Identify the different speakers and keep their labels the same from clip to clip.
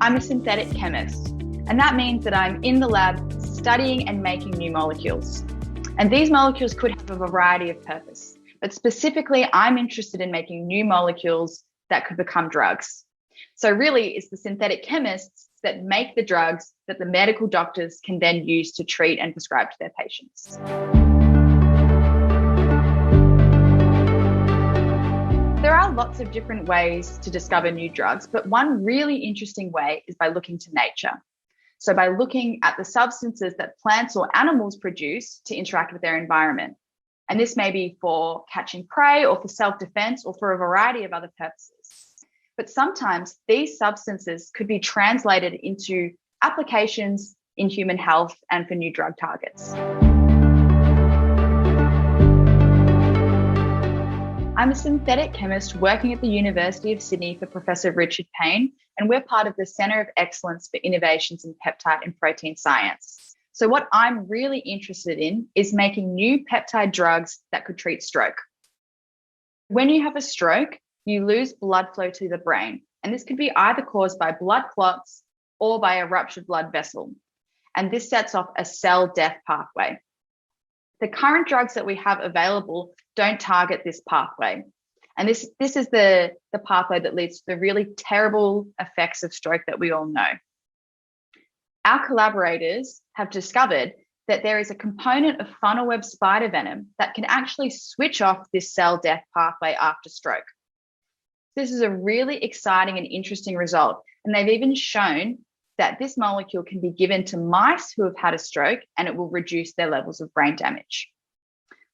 Speaker 1: I'm a synthetic chemist, and that means that I'm in the lab studying and making new molecules. And these molecules could have a variety of purpose, but specifically, I'm interested in making new molecules that could become drugs. So really, it's the synthetic chemists that make the drugs that the medical doctors can then use to treat and prescribe to their patients. There are lots of different ways to discover new drugs, but one really interesting way is by looking to nature. So by looking at the substances that plants or animals produce to interact with their environment. And this may be for catching prey or for self-defense or for a variety of other purposes. But sometimes these substances could be translated into applications in human health and for new drug targets. I'm a synthetic chemist working at the University of Sydney for Professor Richard Payne, and we're part of the Centre of Excellence for Innovations in Peptide and Protein Science. So what I'm really interested in is making new peptide drugs that could treat stroke. When you have a stroke, you lose blood flow to the brain, and this could be either caused by blood clots or by a ruptured blood vessel. And this sets off a cell death pathway. The current drugs that we have available don't target this pathway. And this is the pathway that leads to the really terrible effects of stroke that we all know. Our collaborators have discovered that there is a component of funnel web spider venom that can actually switch off this cell death pathway after stroke. This is a really exciting and interesting result. And they've even shown that this molecule can be given to mice who have had a stroke and it will reduce their levels of brain damage.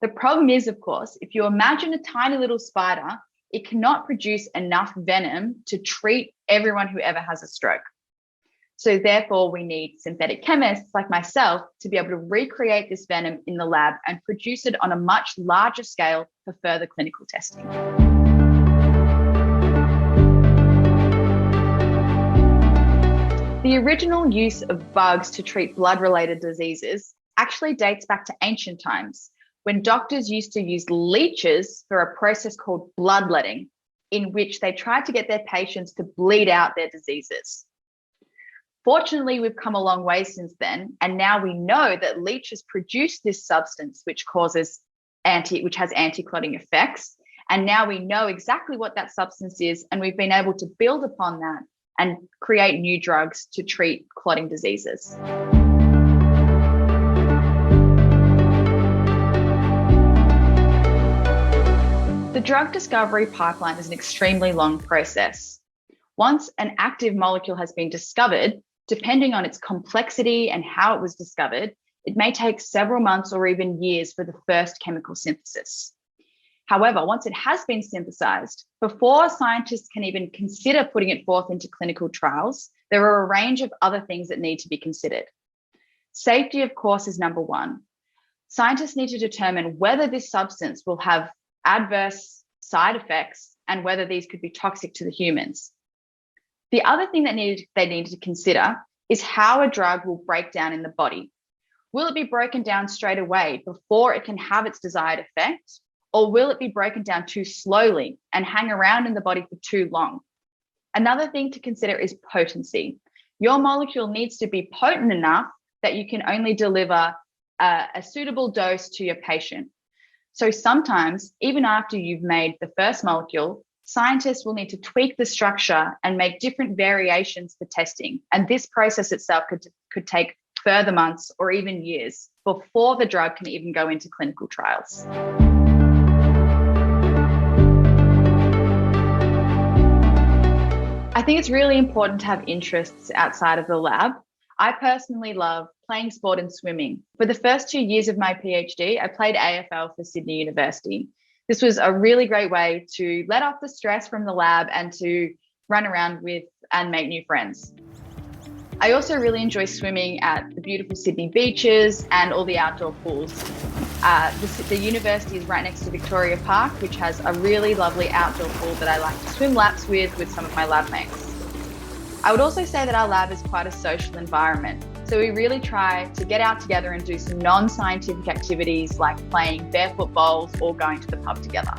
Speaker 1: The problem is, of course, if you imagine a tiny little spider, it cannot produce enough venom to treat everyone who ever has a stroke. So therefore, we need synthetic chemists like myself to be able to recreate this venom in the lab and produce it on a much larger scale for further clinical testing. The original use of bugs to treat blood-related diseases actually dates back to ancient times, when doctors used to use leeches for a process called bloodletting, in which they tried to get their patients to bleed out their diseases. Fortunately, we've come a long way since then, and now we know that leeches produce this substance which has anti-clotting effects. And now we know exactly what that substance is, and we've been able to build upon that and create new drugs to treat clotting diseases. The drug discovery pipeline is an extremely long process. Once an active molecule has been discovered, depending on its complexity and how it was discovered, it may take several months or even years for the first chemical synthesis. However, once it has been synthesized, before scientists can even consider putting it forth into clinical trials, there are a range of other things that need to be considered. Safety, of course, is number one. Scientists need to determine whether this substance will have adverse side effects and whether these could be toxic to the humans. The other thing that they need to consider is how a drug will break down in the body. Will it be broken down straight away before it can have its desired effect? Or will it be broken down too slowly and hang around in the body for too long? Another thing to consider is potency. Your molecule needs to be potent enough that you can only deliver a suitable dose to your patient. So sometimes, even after you've made the first molecule, scientists will need to tweak the structure and make different variations for testing. And this process itself could take further months or even years before the drug can even go into clinical trials. I think it's really important to have interests outside of the lab. I personally love playing sport and swimming. For the first 2 years of my PhD, I played AFL for Sydney University. This was a really great way to let off the stress from the lab and to run around with and make new friends. I also really enjoy swimming at the beautiful Sydney beaches and all the outdoor pools. The university is right next to Victoria Park, which has a really lovely outdoor pool that I like to swim laps with some of my lab mates. I would also say that our lab is quite a social environment. So we really try to get out together and do some non-scientific activities like playing barefoot bowls or going to the pub together.